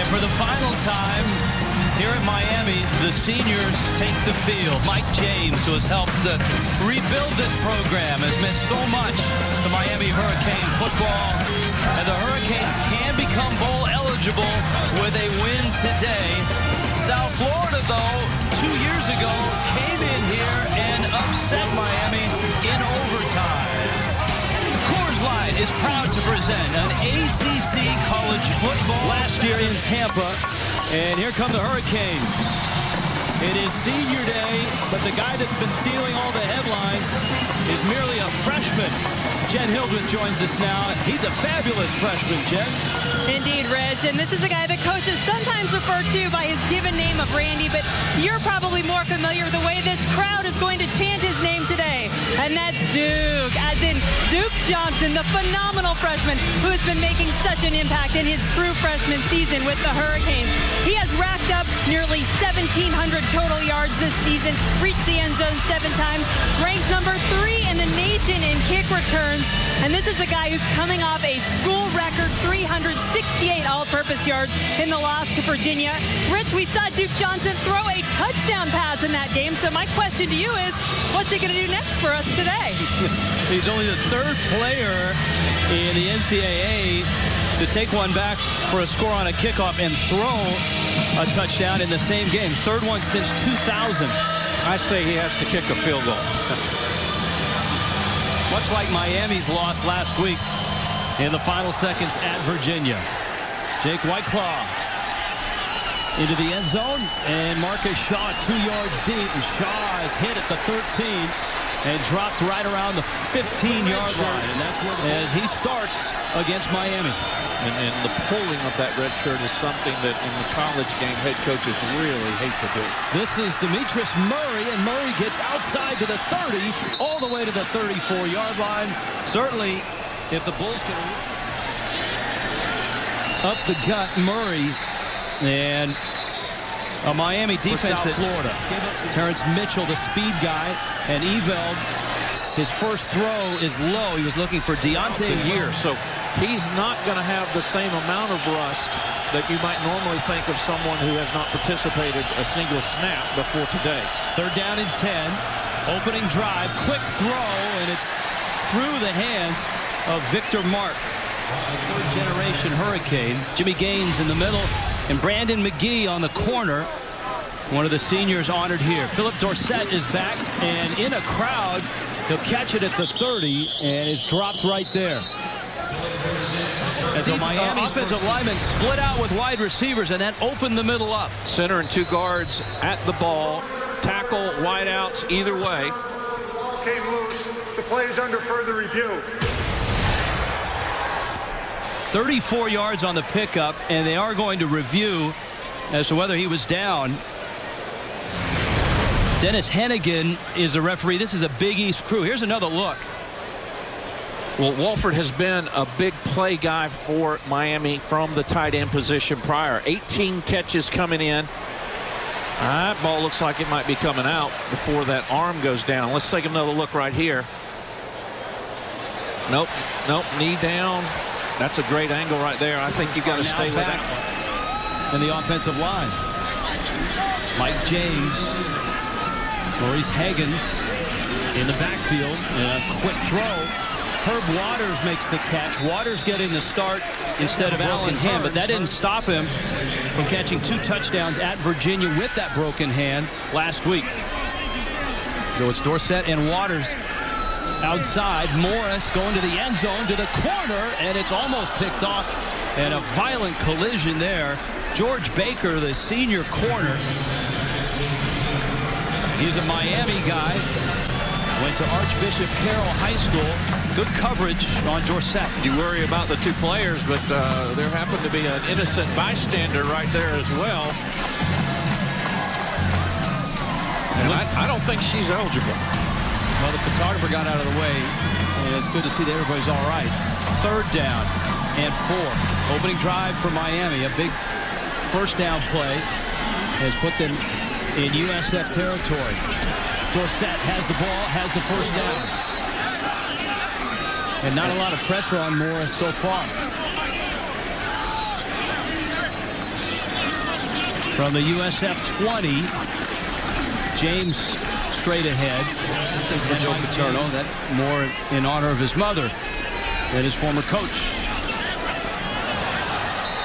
And for the final time here at Miami, the seniors take the field. Mike James, who has helped to rebuild this program, has meant so much to Miami Hurricane football. And the Hurricanes can become bowl eligible with a win today. South Florida, though, 2 years ago, came in here and upset Miami in overtime. Coors Light is proud to present an ACC college football last year in Tampa. And here come the Hurricanes. It is senior day, but the guy that's been stealing all the headlines is merely a freshman. Jen Hildreth joins us now. He's a fabulous freshman, Jen. Indeed, Rich. And this is a guy that coaches sometimes refer to by his given name of Randy, but you're probably more familiar with the way this crowd is going to chant his name today. And that's Duke, as in Duke Johnson, the phenomenal freshman who has been making such an impact in his true freshman season with the Hurricanes. He has racked up nearly 1,700 total yards this season, reached the end zone 7 times, ranks number 3 in the nation in kick returns. And this is a guy who's coming off a school record 368 all-purpose yards in the loss to Virginia. Rich, we saw Duke Johnson throw a touchdown pass in that game. So my question to you is, what's he going to do next for us today? He's only the 3rd player in the NCAA to take one back for a score on a kickoff and throw a touchdown in the same game. 3rd one since 2000. I say he has to kick a field goal. Much like Miami's loss last week in the final seconds at Virginia. Jake Whiteclaw into the end zone, and Marcus Shaw 2 yards deep, and Shaw is hit at the 13 and dropped right around the 15-yard line, and that's where as he starts against Miami. And the pulling of that red shirt is something that in the college game head coaches really hate to do. This is Demetrius Murray, and Murray gets outside to the 30, all the way to the 34-yard line. Certainly, if the Bulls can up the gut, Murray, and a Miami defense that Florida. Terrence Mitchell, the speed guy, and Eveld, his first throw is low. He was looking for Deontay here. So he's not going to have the same amount of rust that you might normally think of someone who has not participated a single snap before today. 3rd down and 10. Opening drive, quick throw, and it's through the hands of Victor Mark. 3rd-generation Hurricane. Jimmy Gaines in the middle, and Brandon McGee on the corner. One of the seniors honored here. Philip Dorsett is back, and in a crowd, he'll catch it at the 30, and is dropped right there. And so Miami's offensive linemen split out with wide receivers and then open the middle up. Center and 2 guards at the ball. Tackle, wideouts, either way. Came loose. The play is under further review. 34 yards on the pickup, and they are going to review as to whether he was down. Dennis Hennigan is the referee. This is a Big East crew. Here's another look. Well, Walford has been a big play guy for Miami from the tight end position prior. 18 catches coming in. That ball looks like it might be coming out before that arm goes down. Let's take another look right here. Nope, knee down. That's a great angle right there. I think you've got to stay with that. And the offensive line. Mike James, Maurice Higgins in the backfield, and a quick throw. Herb Waters makes the catch. Waters getting the start instead of Allen Hand, but that didn't stop him from catching 2 touchdowns at Virginia with that broken hand last week. So it's Dorsett and Waters outside. Morris going to the end zone, to the corner, and it's almost picked off, and a violent collision there. George Baker, the senior corner. He's a Miami guy. Went to Archbishop Carroll High School. Good coverage on Dorsett. You worry about the 2 players, but there happened to be an innocent bystander right there as well. And I don't think she's eligible. Well, the photographer got out of the way, and it's good to see that everybody's all right. 3rd down and 4. Opening drive for Miami. A big first down play has put them in USF territory. Dorsett has the ball, has the first down. And not a lot of pressure on Morris so far. from the USF 20. James straight ahead. For Joe Paterno, that more in honor of his mother than his former coach.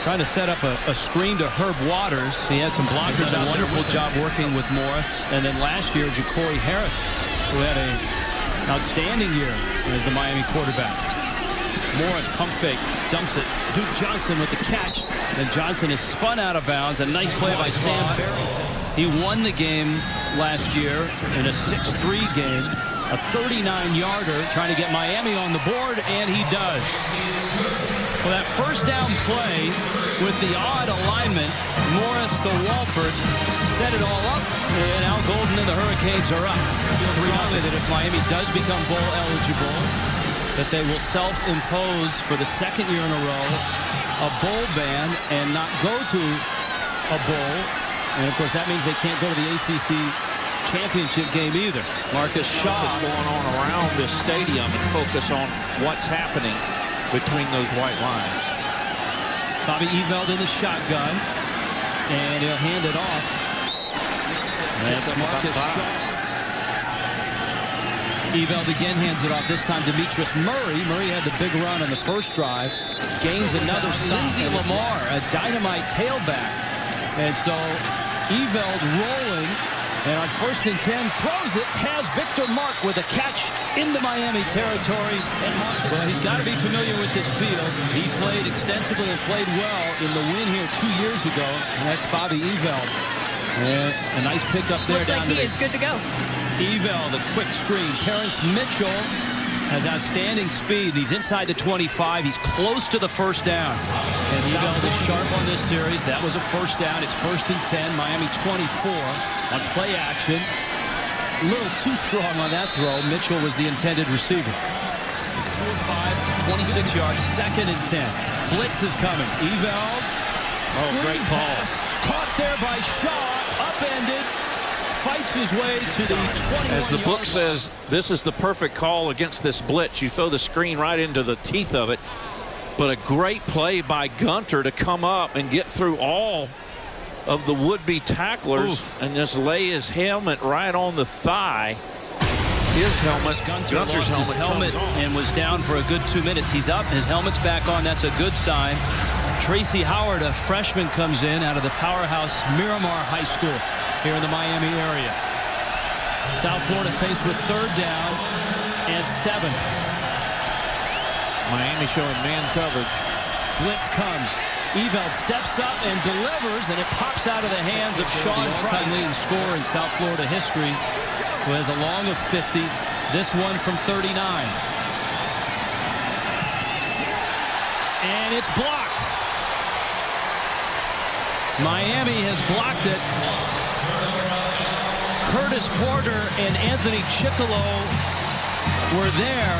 Trying to set up a screen to Herb Waters. He had some blockers out there. Wonderful job working with Morris. And then last year, Ja'Cory Harris, who had an outstanding year as the Miami quarterback. Morris pump fake, dumps it. Duke Johnson with the catch. And Johnson is spun out of bounds. A nice play by Sam Barrington. He won the game last year in a 6-3 game. A 39-yarder trying to get Miami on the board, and he does. Well, that first down play with the odd alignment, Morris to Walford, set it all up, and Al Golden and the Hurricanes are up. Feels strongly that if Miami does become bowl eligible, that they will self-impose for the second year in a row a bowl ban and not go to a bowl. And of course that means they can't go to the ACC championship game either. Marcus Shaw is going on around this stadium and focus on what's happening between those white lines. Bobby Eveld in the shotgun, and he'll hand it off. That's Marcus Shaw. Eveld again hands it off, this time Demetrius Murray. Murray had the big run on the first drive. Gains another stop. Lindsey Lamar, a dynamite tailback. And so Eveld rolling, and on 1st and 10 throws it, has Victor Mark with a catch into Miami territory. Well, he's got to be familiar with this field. He played extensively and played well in the win here 2 years ago. And that's Bobby Eveld. And a nice pick up there. Looks down like to he is good to go. Eveld, a quick screen. Terrence Mitchell has outstanding speed. He's inside the 25. He's close to the first down. And Eveld is sharp on this series. That was a first down. It's 1st and 10. Miami 24 on play action. A little too strong on that throw. Mitchell was the intended receiver. He's 2 of 5, 26 yards, 2nd and 10. Blitz is coming. Eveld. Oh, great pass. Caught there by Shaw. Upended. Fights his way to the 21. As the book says, this is the perfect call against this blitz. You throw the screen right into the teeth of it. But a great play by Gunter to come up and get through all of the would-be tacklers. Oof. And just lay his helmet right on the thigh. His helmet, Gunter's helmet and was down for a good 2 minutes. He's up, his helmet's back on. That's a good sign. Tracy Howard, a freshman, comes in out of the powerhouse Miramar High School here in the Miami area. South Florida faced with 3rd down and 7. Miami showing man coverage. Blitz comes. Eveld steps up and delivers, and it pops out of the hands of Sean Price, leading scorer in South Florida history, who has a long of 50. This one from 39. And it's blocked. Miami has blocked it. Curtis Porter and Anthony Chickalo were there.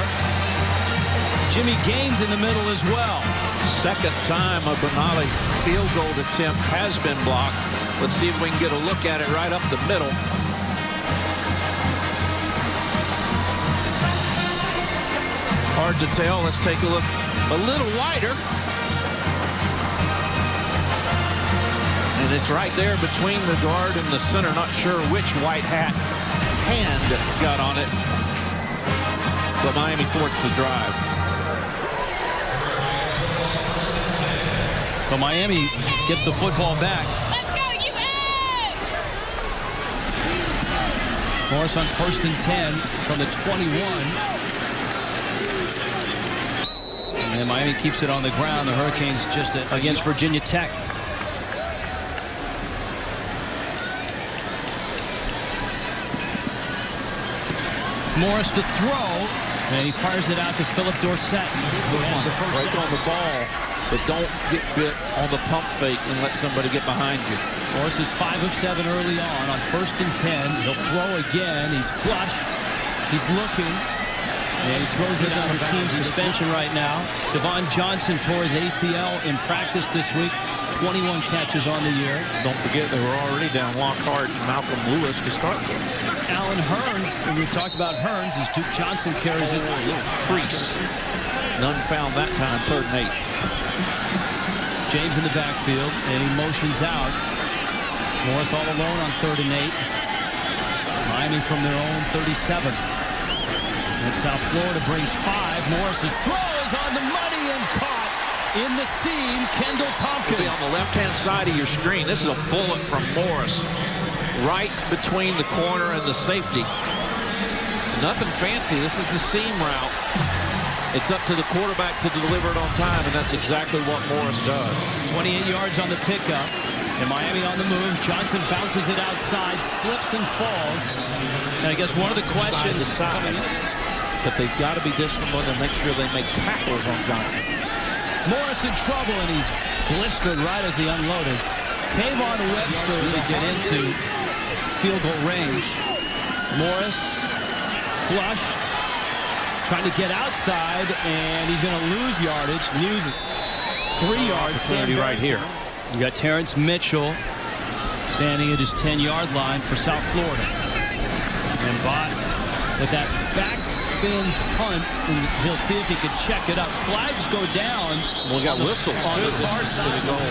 Jimmy Gaines in the middle as well. Second time a Bernali field goal attempt has been blocked. Let's see if we can get a look at it right up the middle. Hard to tell. Let's take a look a little wider. And it's right there between the guard and the center. Not sure which white hat hand got on it. But Miami forced the drive. But Miami gets the football back. Let's go, U.S.! Morris on 1st and 10 from the 21. And Miami keeps it on the ground. The Hurricanes just against Virginia Tech. Morris to throw, and he fires it out to Philip Dorsett, who has the first break on the ball, but don't get bit on the pump fake and let somebody get behind you. Morris is 5 of 7 early on 1st and 10. He'll throw again. He's flushed. He's looking. And he throws it under team suspension right now. Devon Johnson tore his ACL in practice this week. 21 catches on the year. Don't forget they were already down Lockhart and Malcolm Lewis to start with. Alan Hearns, and we talked about Hearns as Duke Johnson carries it. Crease. None found that time, 3rd and 8. James in the backfield, and he motions out. Morris all alone on 3rd and 8. Miami from their own 37. And South Florida brings 5. Morris's throw is on the money and caught in the seam. Kendall Tompkins. On the left-hand side of your screen, this is a bullet from Morris. Right between the corner and the safety. Nothing fancy. This is the seam route. It's up to the quarterback to deliver it on time, and that's exactly what Morris does. 28 yards on the pickup. And Miami on the move. Johnson bounces it outside, slips and falls. And I guess one of the questions coming in, but they've got to be disciplined and make sure they make tackles on Johnson. Morris in trouble, and he's blistered right as he unloaded. Kayvon Webster to get into field goal range. Morris flushed, trying to get outside, and he's going to lose yardage. Lose 3 yards. Opportunity right here. You got Terrence Mitchell standing at his 10-yard line for South Florida. And Botts with that backspin punt, and he'll see if he can check it up. Flags go down. Well, we got whistles on too. the far side of the goal.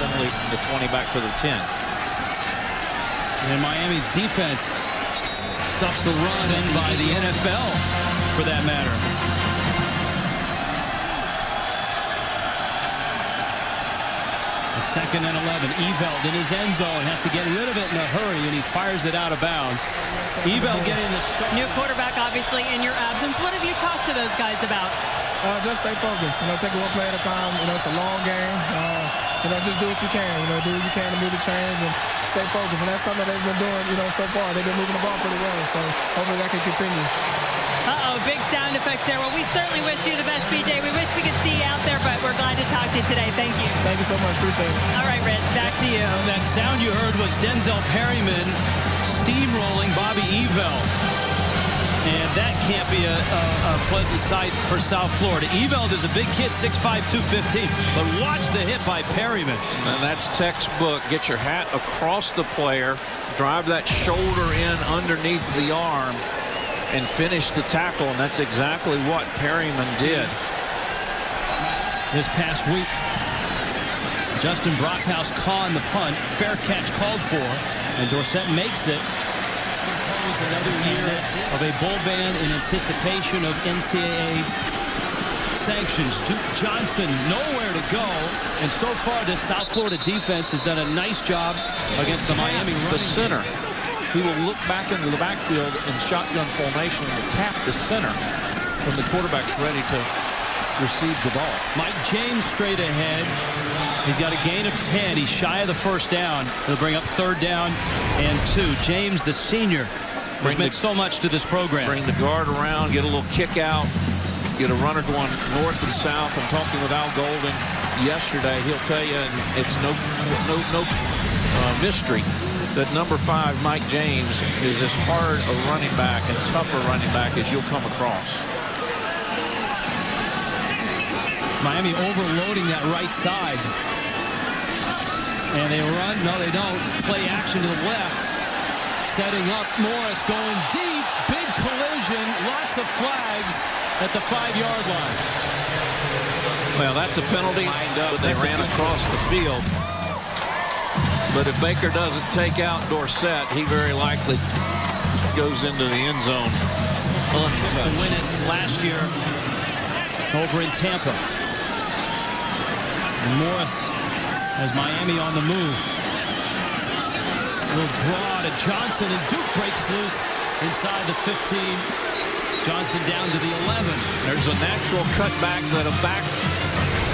Penalty from the 20 back to the 10. And Miami's defense stuffs the run in by the NFL, for that matter. Second and 11. Eveld in his end zone has to get rid of it in a hurry, and he fires it out of bounds. Eveld getting the start. New quarterback, obviously, in your absence. What have you talked to those guys about? Just stay focused. Take it one play at a time. It's a long game. Just do what you can. Do what you can to move the chains and stay focused. And that's something that they've been doing, so far. They've been moving the ball pretty well. So hopefully that can continue. Uh-oh, big sound effects there. Well, we certainly wish you the best, BJ. We wish we could see you out there, but we're glad to talk to you today. Thank you. Thank you so much. Appreciate it. All right, Rich, back to you. That sound you heard was Denzel Perryman steamrolling Bobby Eveld. And that can't be a pleasant sight for South Florida. Eveld is a big kid, 6'5", 215. But watch the hit by Perryman. And that's textbook. Get your hat across the player, drive that shoulder in underneath the arm, and finish the tackle. And that's exactly what Perryman did. This past week, Justin Brockhouse caught the punt. Fair catch called for. And Dorsett makes it. Another year of a bowl ban in anticipation of NCAA sanctions. Duke Johnson nowhere to go, and so far this South Florida defense has done a nice job against the Miami running the center. He will look back into the backfield in shotgun formation and tap the center when the quarterback's ready to receive the ball. Mike James straight ahead. He's got a gain of 10. He's shy of the first down. He'll bring up 3rd down and 2. James, the senior, has meant so much to this program. Bring the guard around, get a little kick out, get a runner going north and south. I'm talking with Al Golden yesterday. He'll tell you, and it's no mystery that number 5, Mike James, is as hard a running back and tougher running back as you'll come across. Miami overloading that right side. And they run. No, they don't. Play action to the left. Setting up. Morris going deep. Big collision. Lots of flags at the 5-yard line. Well, that's a penalty, but they ran across the field. But if Baker doesn't take out Dorsett, he very likely goes into the end zone untouched. To win it last year over in Tampa. And Morris has Miami on the move. Will draw to Johnson, and Duke breaks loose inside the 15. Johnson down to the 11. There's a natural cutback that a back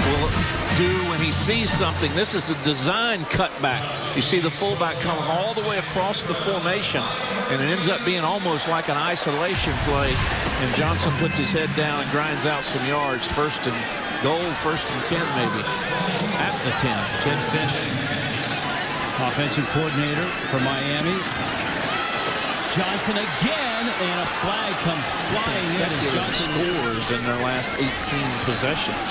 will do when he sees something. This is a design cutback. You see the fullback coming all the way across the formation, and it ends up being almost like an isolation play. And Johnson puts his head down and grinds out some yards. 1st and goal, 1st and 10 maybe. At the 10. Jed Fish, offensive coordinator for Miami. Johnson again, and a flag comes flying in as Johnson scores in their last 18 possessions.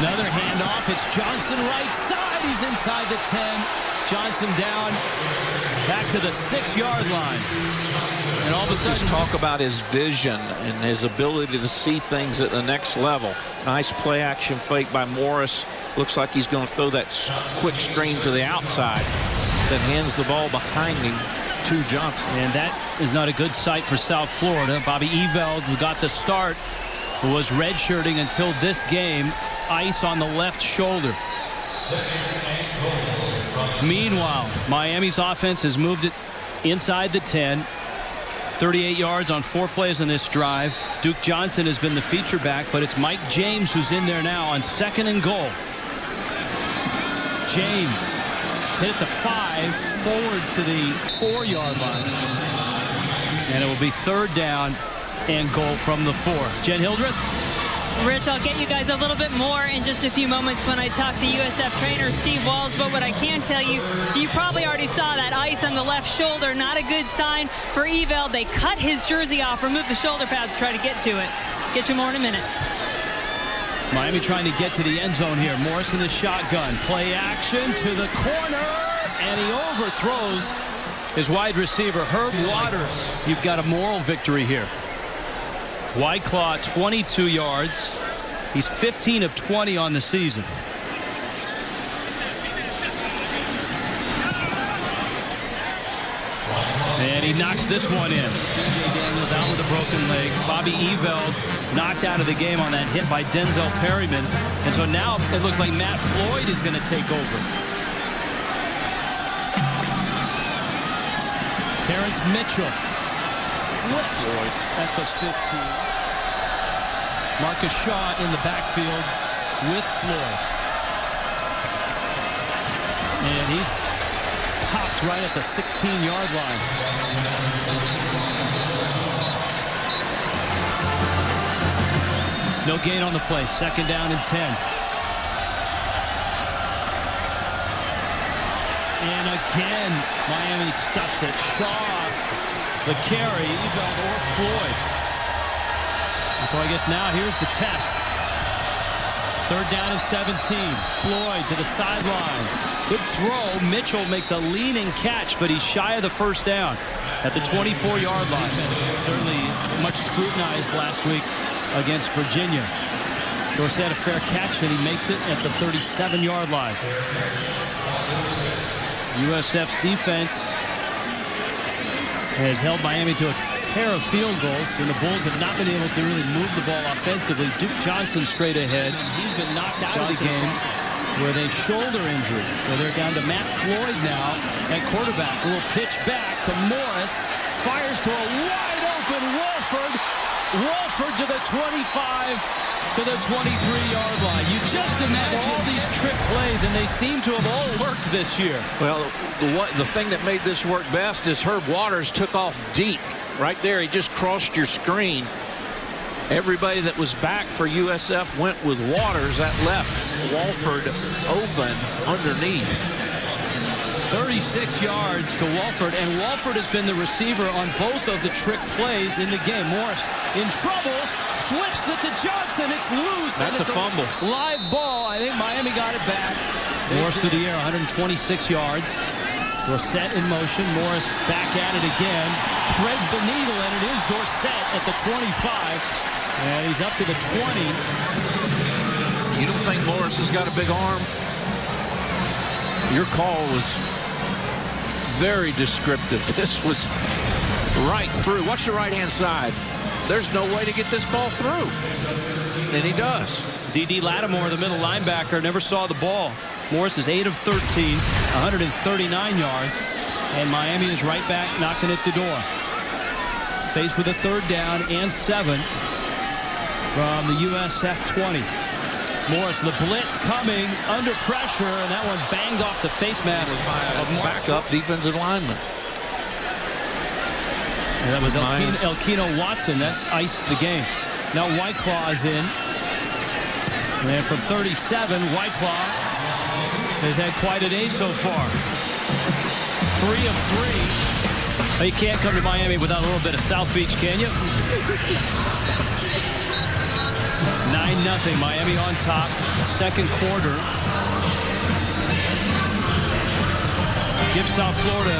Another handoff. It's Johnson right side. He's inside the 10. Johnson down back to the 6-yard line. And all of a sudden, just talk about his vision and his ability to see things at the next level. Nice play action fake by Morris. Looks like he's going to throw that quick screen to the outside. Then hands the ball behind him to Johnson. And that is not a good sight for South Florida. Bobby Eveld, who got the start, was redshirting until this game. Ice on the left shoulder. Meanwhile, Miami's offense has moved it inside the 10. 38 yards on 4 plays in this drive. Duke Johnson has been the feature back, but it's Mike James who's in there now on 2nd and goal. James hit at the 5, forward to the 4-yard line. And it will be 3rd down and goal from the 4. Jen Hildreth. Rich, I'll get you guys a little bit more in just a few moments when I talk to USF trainer Steve Walls, but what I can tell you, you probably already saw that ice on the left shoulder. Not a good sign for Eveld. They cut his jersey off, removed the shoulder pads to try to get to it. Get you more in a minute. Miami trying to get to the end zone here. Morris in the shotgun. Play action to the corner, and he overthrows his wide receiver, Herb Waters. You've got a moral victory here. White Claw, 22 yards. He's 15 of 20 on the season. And he knocks this one in. DJ Daniels out with a broken leg. Bobby Eveld knocked out of the game on that hit by Denzel Perryman. And so now it looks like Matt Floyd is going to take over. Terrence Mitchell slips at the 15. Marcus Shaw in the backfield with Floyd. And he's popped right at the 16-yard line. No gain on the play. 2nd down and 10. And again, Miami stuffs it. Shaw, the carry, Eveld or Floyd. And so I guess now here's the test. 3rd down and 17. Floyd to the sideline. Good throw. Mitchell makes a leaning catch, but he's shy of the 1st down at the 24-yard line. Certainly much scrutinized last week against Virginia. Dorsett a fair catch, and he makes it at the 37-yard line. USF's defense has held Miami to a pair of field goals, and the Bulls have not been able to really move the ball offensively. Duke Johnson straight ahead. He's been knocked out of the game with a shoulder injury. So they're down to Matt Floyd now at quarterback. A little pitch back to Morris. Fires to a wide open Wolford. Wolford to the 25. To the 23-yard line. You just imagine all these trick plays, and they seem to have all worked this year. Well, the thing that made this work best is Herb Waters took off deep. Right there, he just crossed your screen. Everybody that was back for USF went with Waters. That left Wolford open underneath. 36 yards to Wolford, and Wolford has been the receiver on both of the trick plays in the game. Morris in trouble, flips it to Johnson. It's loose. That's a fumble. Live ball. I think Miami got it back. Morris through the air, 126 yards. Dorsett in motion. Morris back at it again. Threads the needle, and it is Dorsett at the 25. And he's up to the 20. You don't think Morris has got a big arm? Your call was very descriptive. This was right through. Watch the right-hand side. There's no way to get this ball through. And he does. D.D. Lattimore, the middle linebacker, never saw the ball. Morris is 8 of 13, 139 yards. And Miami is right back knocking at the door. Faced with a 3rd down and 7 from the USF 20. Morris, the blitz coming under pressure, and that one banged off the face mask of backup defensive lineman. And that was Elkino Watson that iced the game. Now Whiteclaw is in. And from 37, Whiteclaw has had quite a day so far. 3 of 3. You can't come to Miami without a little bit of South Beach, can you? 9-0, Miami on top, 2nd quarter. Give South Florida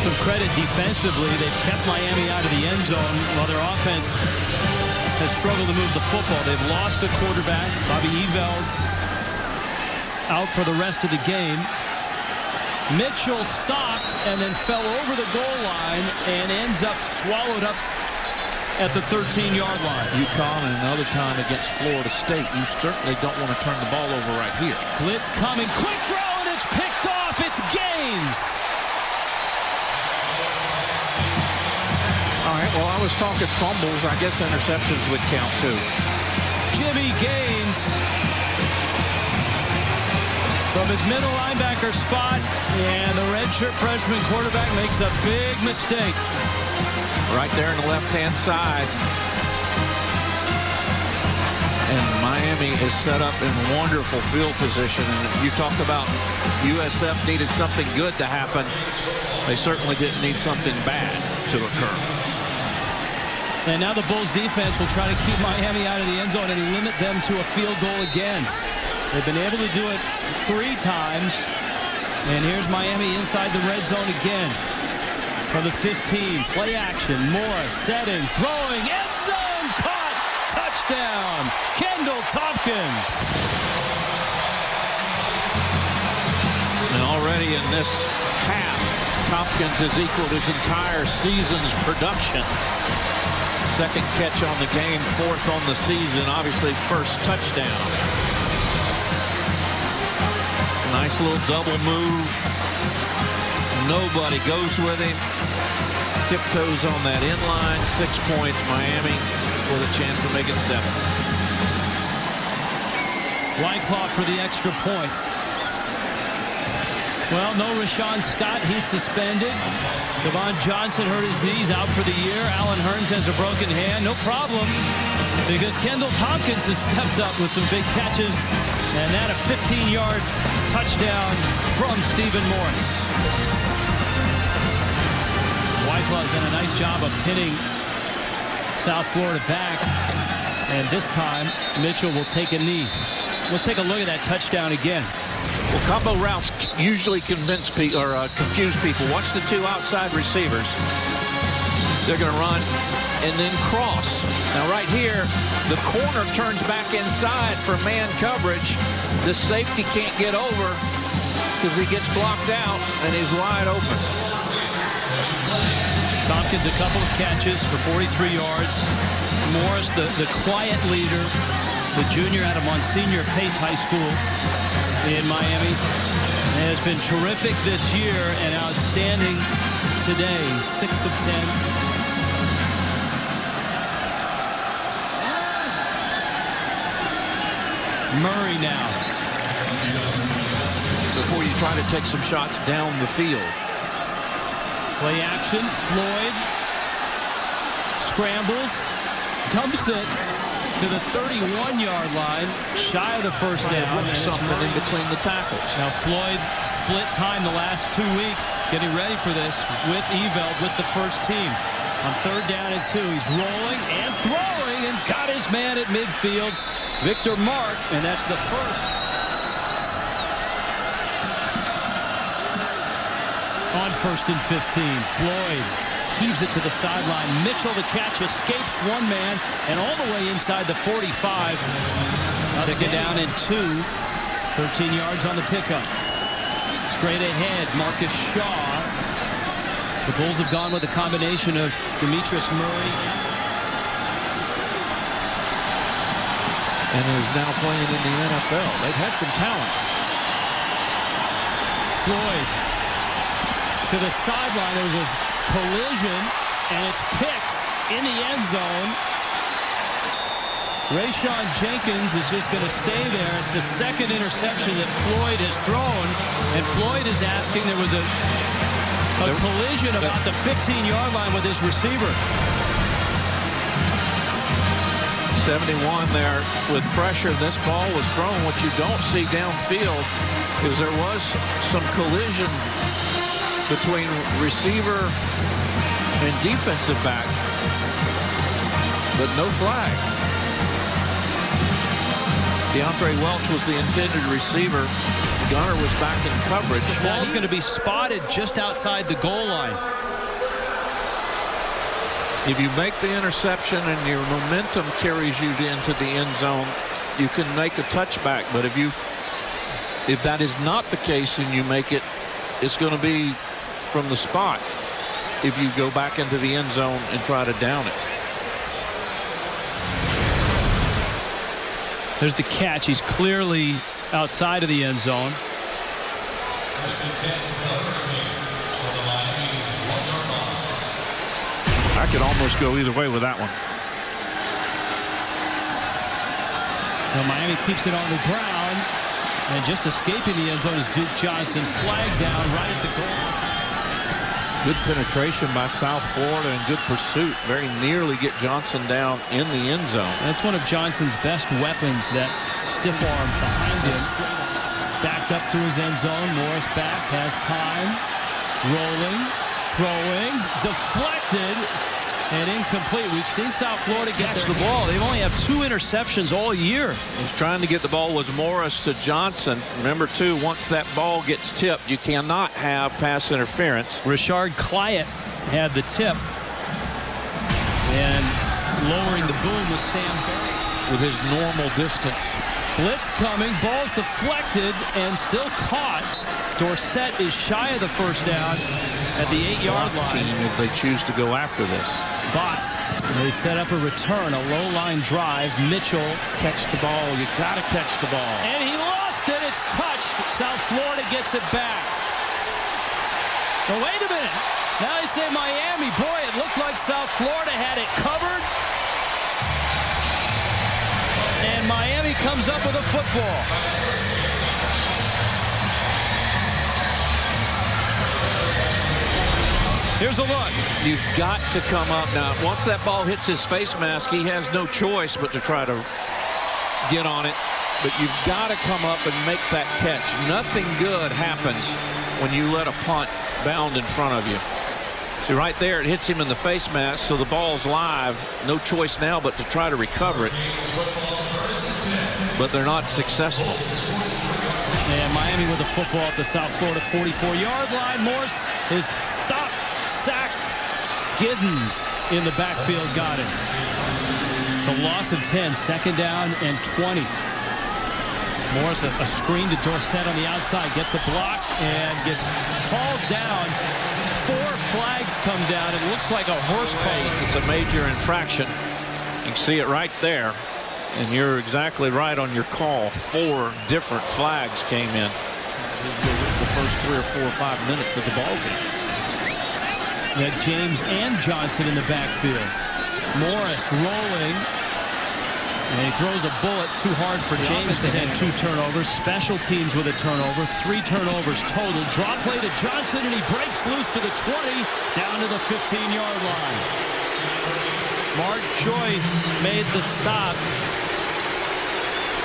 some credit defensively. They've kept Miami out of the end zone while their offense has struggled to move the football. They've lost a quarterback. Bobby Eveld's out for the rest of the game. Mitchell stopped and then fell over the goal line and ends up swallowed up at the 13-yard line. UConn and another time against Florida State. You certainly don't want to turn the ball over right here. Blitz coming. Quick throw, and it's picked off. It's Gaines. All right, well, I was talking fumbles. I guess interceptions would count, too. Jimmy Gaines from his middle linebacker spot, and the redshirt freshman quarterback makes a big mistake. Right there on the left-hand side. And Miami is set up in wonderful field position. And you talked about USF needed something good to happen. They certainly didn't need something bad to occur. And now the Bulls defense will try to keep Miami out of the end zone and limit them to a field goal again. They've been able to do it 3 times. And here's Miami inside the red zone again. From the 15, play action, Morris setting, throwing, end zone, caught, touchdown, Kendall Tompkins. And already in this half, Tompkins has equaled his entire season's production. Second catch on the game, 4th on the season, obviously first touchdown. Nice little double move. Nobody goes with him. Tiptoes on that inline. 6 points. Miami with a chance to make it 7. Wyckoff for the extra point. Well, no Rashawn Scott. He's suspended. Devon Johnson hurt his knees, out for the year. Alan Hearns has a broken hand. No problem, because Kendall Tompkins has stepped up with some big catches. And that a 15-yard touchdown from Stephen Morris. Wyckoff's done a nice job of pinning South Florida back. And this time, Mitchell will take a knee. Let's take a look at that touchdown again. Well, combo routes usually confuse people. Watch the 2 outside receivers. They're going to run and then cross. Now right here, the corner turns back inside for man coverage. The safety can't get over because he gets blocked out and he's wide open. Tompkins a couple of catches for 43 yards. Morris, the quiet leader, the junior out of Monsignor Pace High School in Miami, has been terrific this year and outstanding today. 6 of 10. Murray now. Before you try to take some shots down the field. Play action. Floyd scrambles, dumps it to the 31-yard line, shy of the first down. And something in between the tackles. Now Floyd split time the last 2 weeks, getting ready for this with Eveld with the first team. On 3rd down and 2, he's rolling and throwing and got his man at midfield, Victor Mark, and that's the first. On 1st and 15, Floyd heaves it to the sideline. Mitchell, the catch, escapes one man and all the way inside the 45. Second down and 2. 13 yards on the pickup. Straight ahead, Marcus Shaw. The Bulls have gone with a combination of Demetrius Murray and is now playing in the NFL. They've had some talent. Floyd to the sideline. There was a collision, and it's picked in the end zone. Rayshawn Jenkins is just going to stay there. It's the second interception that Floyd has thrown, and Floyd is asking. There was a collision about the 15-yard line with his receiver. 71 there with pressure. This ball was thrown. What you don't see downfield is there was some collision between receiver and defensive back, but no flag. DeAndre Welch was the intended receiver. Gunner was back in coverage. The ball's going to be spotted just outside the goal line. If you make the interception and your momentum carries you into the end zone, you can make a touchback. But if that is not the case and you make it, it's going to be from the spot if you go back into the end zone and try to down it. There's the catch. He's clearly outside of the end zone. I could almost go either way with that one. Now Miami keeps it on the ground, and just escaping the end zone is Duke Johnson. Flag down right at the goal. Good penetration by South Florida and good pursuit. Very nearly get Johnson down in the end zone. That's one of Johnson's best weapons, that stiff arm behind him. Backed up to his end zone. Morris back, has time. Rolling, throwing, deflected, and incomplete. We've seen South Florida catch the ball. They've only have 2 interceptions all year. He's trying to get the ball was Morris to Johnson. Remember, too, once that ball gets tipped, you cannot have pass interference. Richard Clyett had the tip. And lowering the boom was Sam Berry. With his normal distance. Blitz coming, ball's deflected and still caught. Dorsett is shy of the first down at the 8-yard line. Team if they choose to go after this. Bots. They set up a return, a low line drive. Mitchell Catch the ball. You got to catch the ball. and he lost it. It's touched. South Florida gets it back. But wait a minute. Now they say Miami. Boy, it looked like South Florida had it covered. And Miami comes up with a football. Here's a look. You've got to come up now. Once that ball hits his face mask, he has no choice but to try to get on it. But you've got to come up and make that catch. Nothing good happens when you let a punt bound in front of you. See, right there, it hits him in the face mask, so the ball's live. No choice now but to try to recover it. But they're not successful. And Miami with the football at the South Florida 44-yard line. Morse is stopped, sacked. Giddens in the backfield got it. It's a loss of 10, second down and 20. Morris a screen to Dorsett on the outside, gets a block and gets hauled down. 4 flags come down. It looks like a horse collar. It's a major infraction. You can see it right there. And you're exactly right on your call. 4 different flags came in the first 3 or 4 or 5 minutes of the ball game. You had James and Johnson in the backfield. Morris rolling. And he throws a bullet too hard for James. Has had 2 turnovers. Special teams with a turnover. 3 turnovers total. Draw play to Johnson, and he breaks loose to the 20, down to the 15-yard line. Mark Joyce made the stop.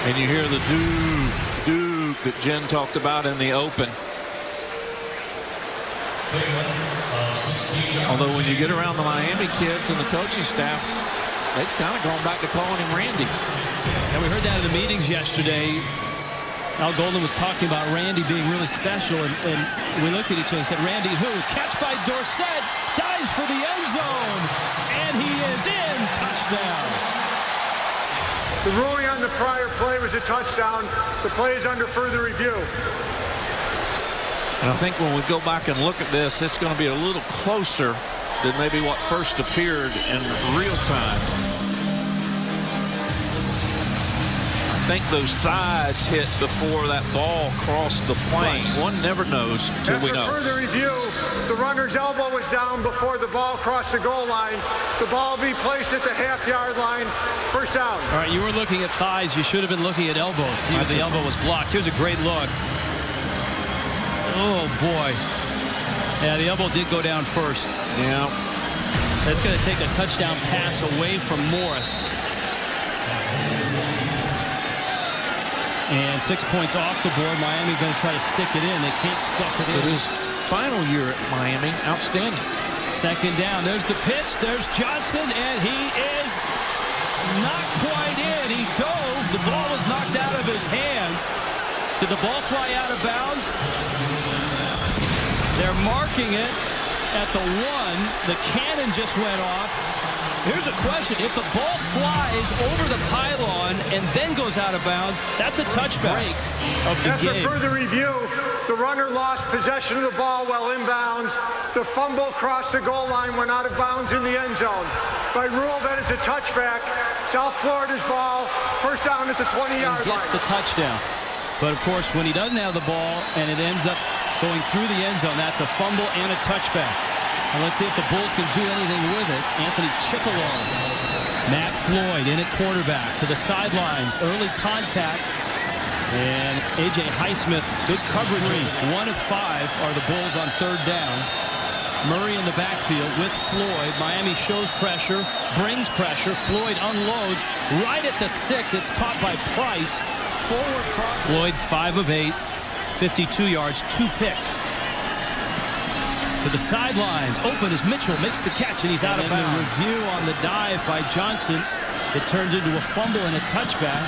And you hear the Duke that Jen talked about in the open. Although when you get around the Miami kids and the coaching staff, they've kind of gone back to calling him Randy. And we heard that in the meetings yesterday. Al Golden was talking about Randy being really special, and we looked at each other and said, Randy who? Catch by Dorsett, dives for the end zone, and he is in. Touchdown. The ruling on the prior play was a touchdown. The play is under further review. And I think when we go back and look at this, it's going to be a little closer than maybe what first appeared in real time. I think those thighs hit before that ball crossed the plane. Right. One never knows until we know. After further review, the runner's elbow was down before the ball crossed the goal line. The ball will be placed at the half-yard line. First down. All right, you were looking at thighs. You should have been looking at elbows. The elbow was blocked. Here's a great look. Oh, boy. Yeah, the elbow did go down first. Yeah. That's going to take a touchdown pass away from Morris. And 6 points off the board. Miami going to try to stick it in. They can't stuff it in. It is final year at Miami. Outstanding. Second down. There's the pitch. There's Johnson, and he is not quite in. He dove. The ball was knocked out of his hands to the ball fly out of bounds? They're marking it at the 1. The cannon just went off. Here's a question. If the ball flies over the pylon and then goes out of bounds, that's a touchback of the game. After further review, the runner lost possession of the ball while inbounds. The fumble crossed the goal line, went out of bounds in the end zone. By rule, that is a touchback. South Florida's ball, first down at the 20-yard line. Gets the touchdown. But, of course, when he doesn't have the ball and it ends up going through the end zone, that's a fumble and a touchback. And let's see if the Bulls can do anything with it. Anthony Chicolone. Matt Floyd in at quarterback to the sidelines. Early contact. And A.J. Highsmith, good coverage. 1 of 5 are the Bulls on third down. Murray in the backfield with Floyd. Miami shows pressure, brings pressure. Floyd unloads right at the sticks. It's caught by Price. Forward cross. Floyd 5 of 8, 52 yards, 2 picks. To the sidelines, open as Mitchell makes the catch, and he's out of bounds. The review on the dive by Johnson. It turns into a fumble and a touchback.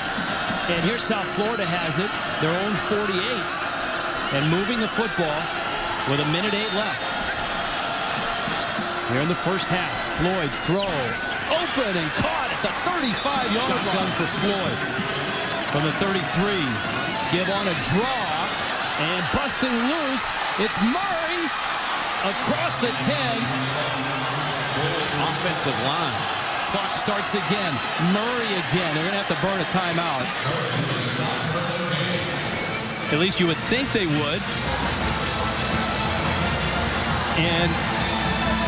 And here South Florida has it, their own 48. And moving the football with 1:08 left. Here in the first half, Floyd's throw. Open and caught at the 35-yard line for Floyd. From the 33, give on a draw. And busting loose, it's Murray. Across the 10. Offensive line. Clock starts again. Murray again. They're going to have to burn a timeout. At least you would think they would. And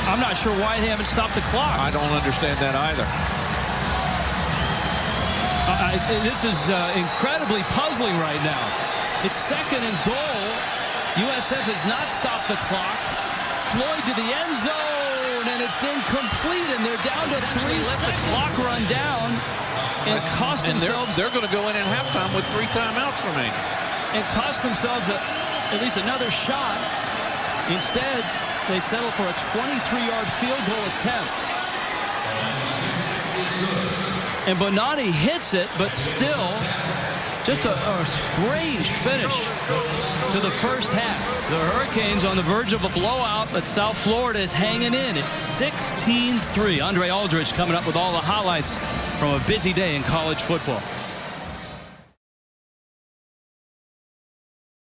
I'm not sure why they haven't stopped the clock. I don't understand that either. This is incredibly puzzling right now. It's 2nd and goal. USF has not stopped the clock. Floyd to the end zone, and it's incomplete, and they're down to 3 seconds. Let the clock run down and cost themselves. They're going to go in at halftime with 3 timeouts remaining. And cost themselves at least another shot. Instead, they settle for a 23-yard field goal attempt. And Bonani hits it, but still, just a strange finish to the first half. The Hurricanes on the verge of a blowout, but South Florida is hanging in. It's 16-3. Andre Aldridge coming up with all the highlights from a busy day in college football.